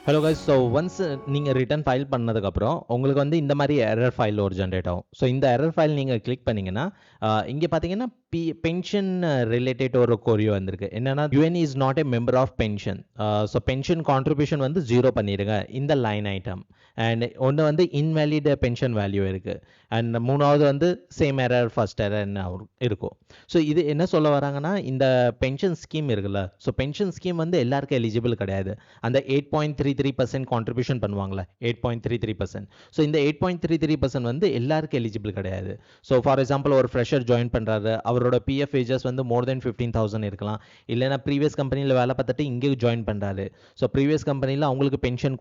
Hello guys. So once நீங்கள் return file பண்ணதுக்கப்புறம் உங்களுக்கு வந்து இந்த மாதிரி எரர் ஃபைல் ஒரு ஜென்ரேட் ஆகும். ஸோ இந்த எரர் ஃபைல் நீங்கள் கிளிக் பண்ணிங்கன்னா இங்கே பார்த்தீங்கன்னா பென்ஷன் ரிலேட்டட் ஒரு கொரியோ வந்திருக்கு. என்னன்னா UN is not a member of pension. So pension contribution வந்து 0 பண்ணிடுங்க இந்த லைன் ஐட்டம். அண்ட் ஒன்று வந்து இன்வேலிட் பென்ஷன் வேல்யூ இருக்குது. அண்ட் மூணாவது வந்து சேம் எரர் ஃபர்ஸ்ட் எரர்னு இருக்கும். ஸோ இது என்ன சொல்ல வராங்கன்னா, இந்த பென்ஷன் ஸ்கீம் இருக்குல்ல, ஸோ பென்ஷன் ஸ்கீம் வந்து எல்லாருக்கும் எலிஜிபிள் கிடையாது. அந்த 8.33% கான்ட்ரிபியூஷன் பண்ணுவாங்களே, 8.33%. ஸோ இந்த 8.33% வந்து எல்லாருக்கும் எலிஜிபிள் கிடையாது. ஸோ ஃபார் எக்ஸாம்பிள் ஒரு ஃப்ரெஷர் ஜாயின் பண்ணுறாரு, அவரோட பிஎஃப் வேஜஸ் வந்து மோர் தென் 15,000 இருக்கலாம். இல்லைனா ப்ரீவியஸ் கம்பெனியில் வேலை பார்த்துட்டு இங்கே ஜாயின் பண்ணுறாரு. ஸோ ப்ரீவியஸ் கம்பெனியில் அவங்களுக்கு பென்ஷன்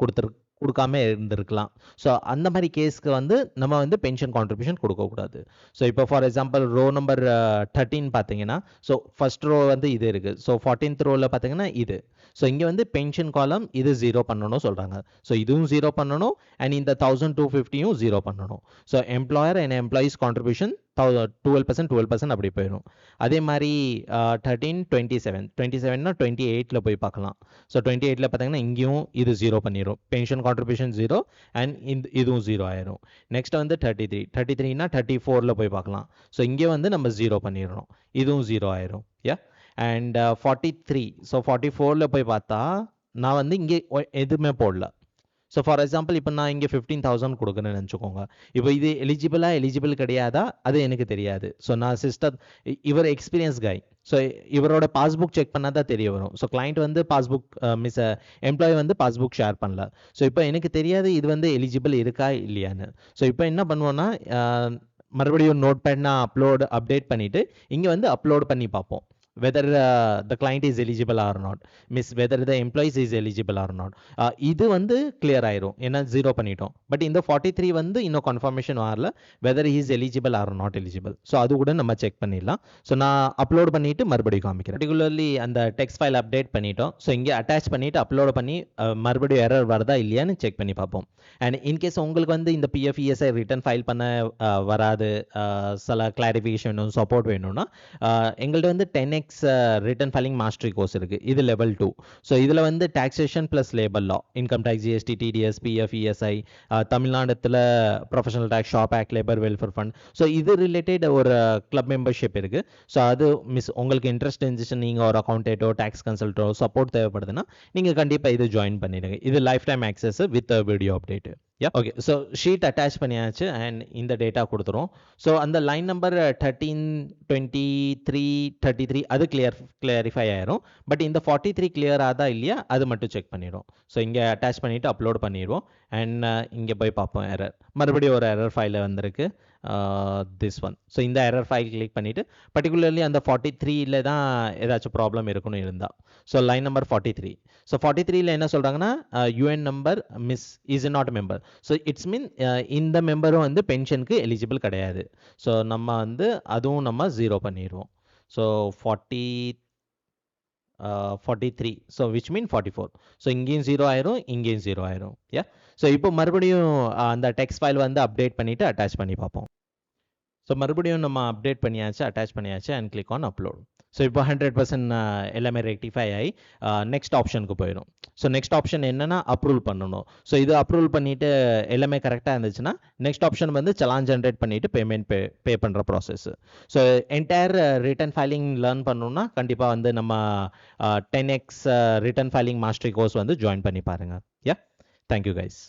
கொடுக்காம இருந்திருக்கலாம். ஸோ அந்த மாதிரி கேஸ்க்கு வந்து நம்ம வந்து பென்ஷன் கான்ட்ரிபியூஷன் கொடுக்கக்கூடாது. ஸோ இப்போ ஃபார் எக்ஸாம்பிள் ரோ நம்பர் 13 பார்த்தீங்கன்னா, ஸோ ஃபர்ஸ்ட் ரோ வந்து இது இருக்குது. ஸோ 14th ரோவில் பார்த்தீங்கன்னா இது. ஸோ இங்கே வந்து பென்ஷன் காலம் இது 0 பண்ணணும் சொல்கிறாங்க. ஸோ இதுவும் 0 பண்ணணும் அண்ட் இந்த 1250யும் 0 பண்ணணும். So employer and employees contribution 12% அப்படி போயிடும். அதே மாதிரி 13 27னா 28ல் போய் பார்க்கலாம். ஸோ 28ல் பார்த்தீங்கன்னா இங்கேயும் இது 0 பண்ணிடும். பென்ஷன் கான்ட்ரிபியூஷன் 0 அண்ட் இதுவும் 0 ஆயிரும். நெக்ஸ்ட் வந்து 33னா 34ல் போய் பார்க்கலாம். ஸோ இங்கே வந்து நம்ம 0 பண்ணிடணும். இதுவும் 0 ஆயிரும். அண்ட் 43. ஸோ 44ல் போய் பார்த்தா நான் வந்து இங்கே எதுவுமே போடல. ஸோ ஃபார் எக்ஸாம்பிள் இப்போ நான் இங்கே 15,000 கொடுக்குறேன்னு நினச்சிக்கோங்க. இப்போ இது எலிஜிபிள் கிடையாதா அது எனக்கு தெரியாது. ஸோ நான் இவர் எக்ஸ்பீரியன்ஸ் கை. ஸோ இவரோட பாஸ்புக் செக் பண்ணால் தான் தெரிய வரும். ஸோ கிளைண்ட் வந்து பாஸ்புக் எம்ப்ளாயி வந்து பாஸ்புக் ஷேர் பண்ணல. ஸோ இப்போ எனக்கு தெரியாது இது வந்து எலிஜிபிள் இருக்கா இல்லையான்னு. ஸோ இப்போ என்ன பண்ணுவோன்னா மறுபடியும் நோட் பேட்னா அப்டேட் பண்ணிவிட்டு இங்கே வந்து அப்லோட் பண்ணி பார்ப்போம். whether the client is eligible or not, whether the employees is eligible or not. இது வந்து clear ஆயிரும் ஏன்னா 0 பண்ணிட்டோம். பட் இந்த 43 வந்து இன்னும் கன்ஃபர்மேஷன் வரல whether he is eligible or not eligible. So அது கூட நம்ம செக் பண்ணிடலாம். ஸோ நான் அப்லோட் பண்ணிட்டு மறுபடியும் காமிக்கிறேன். பர்டிகுலர்லி அந்த டெக்ஸ்ட் ஃபைல் அப்டேட் பண்ணிட்டோம். ஸோ இங்கே அட்டாச் பண்ணிட்டு அப்லோட் பண்ணி மறுபடியும் எரர் வருதா இல்லையான்னு செக் பண்ணி பார்ப்போம். அண்ட் இன்கேஸ் உங்களுக்கு வந்து இந்த பிஎஃப் இஎஸ்ஐ ரிட்டர்ன் ஃபைல் பண்ண வராது, சில கிளாரிஃபிகேஷனும் சப்போர்ட் வேணும்னா எங்கள்கிட்ட வந்து 10x return filing mastery course இருக்குது. இது லெவல் 2. ஸோ இதில் வந்து taxation plus labour law, income tax, GST, TDS, PF, ESI, தமிழ்நாடுல professional tax, shop act, labour welfare fund, so இது ரிலேட்டட் ஒரு கிளப் மெம்பர்ஷிப் இருக்குது. ஸோ அது உங்களுக்கு இன்ட்ரெஸ்ட் இருந்துச்சு, நீங்கள் ஒரு அக்கௌண்டேட்டோ டேக்ஸ் கன்சல்ட்டோ சப்போர்ட் தேவைப்படுதுன்னா நீங்கள் கண்டிப்பாக இது ஜாயின் பண்ணிடுங்க. இது life time access with video update. Okay. So sheet attach பண்ணியாச்சு அண்ட் இந்த டேட்டா கொடுத்துரும். ஸோ அந்த லைன் நம்பர் 13, 23, 33 அது கிளியரிஃபை ஆயிரும். பட் இந்த 43 கிளியர் ஆதா இல்லையா அது மட்டும் செக் பண்ணிடும். ஸோ இங்கே அட்டாச் பண்ணிவிட்டு அப்லோட் பண்ணிடுவோம். அண்ட் இங்கே போய் பார்ப்போம் எரர். மறுபடியும் ஒரு எரர் ஃபைலில் வந்திருக்கு, திஸ் ஒன். ஸோ இந்த எரர் ஃபைல் கிளிக் பண்ணிவிட்டு பர்டிகுலர்லி அந்த 43ல் தான் ஏதாச்சும் ப்ராப்ளம் இருக்குன்னு இருந்தால். So line number 43. ஸோ 43ல் என்ன சொல்கிறாங்கன்னா UN number is not member. So it's மீன் இந்த மெம்பரும் வந்து பென்ஷனுக்கு எலிஜிபிள் கிடையாது. ஸோ நம்ம வந்து அதுவும் நம்ம 0 பண்ணிடுவோம். So 43. So which mean 44. So இங்கேயும் 0 ஆயிரும், இங்கேயும் 0 ஆயிரும். ஸோ இப்போ மறுபடியும் அந்த டெக்ஸ்ட் ஃபைல் வந்து அப்டேட் பண்ணிவிட்டு அட்டாச் பண்ணி பார்ப்போம். ஸோ மறுபடியும் நம்ம அப்டேட் பண்ணியாச்சு, அட்டாச் பண்ணியாச்சு and click on upload. So இப்போ 100% எல்லாமே ரெக்டிஃபை ஆகி நெக்ஸ்ட் ஆப்ஷனுக்கு போயிடும். ஸோ நெக்ஸ்ட் ஆப்ஷன் என்னென்னா அப்ரூவல் பண்ணணும். ஸோ இது அப்ரூவல் பண்ணிவிட்டு எல்லாமே கரெக்டாக இருந்துச்சுன்னா நெக்ஸ்ட் ஆப்ஷன் வந்து சலான் ஜென்ரேட் பண்ணிவிட்டு பேமெண்ட் பே பண்ணுற process. So entire return filing learn பண்ணணும்னா கண்டிப்பாக வந்து நம்ம 10x return filing mastery course வந்து ஜாயின் பண்ணி பாருங்கள். Thank you guys.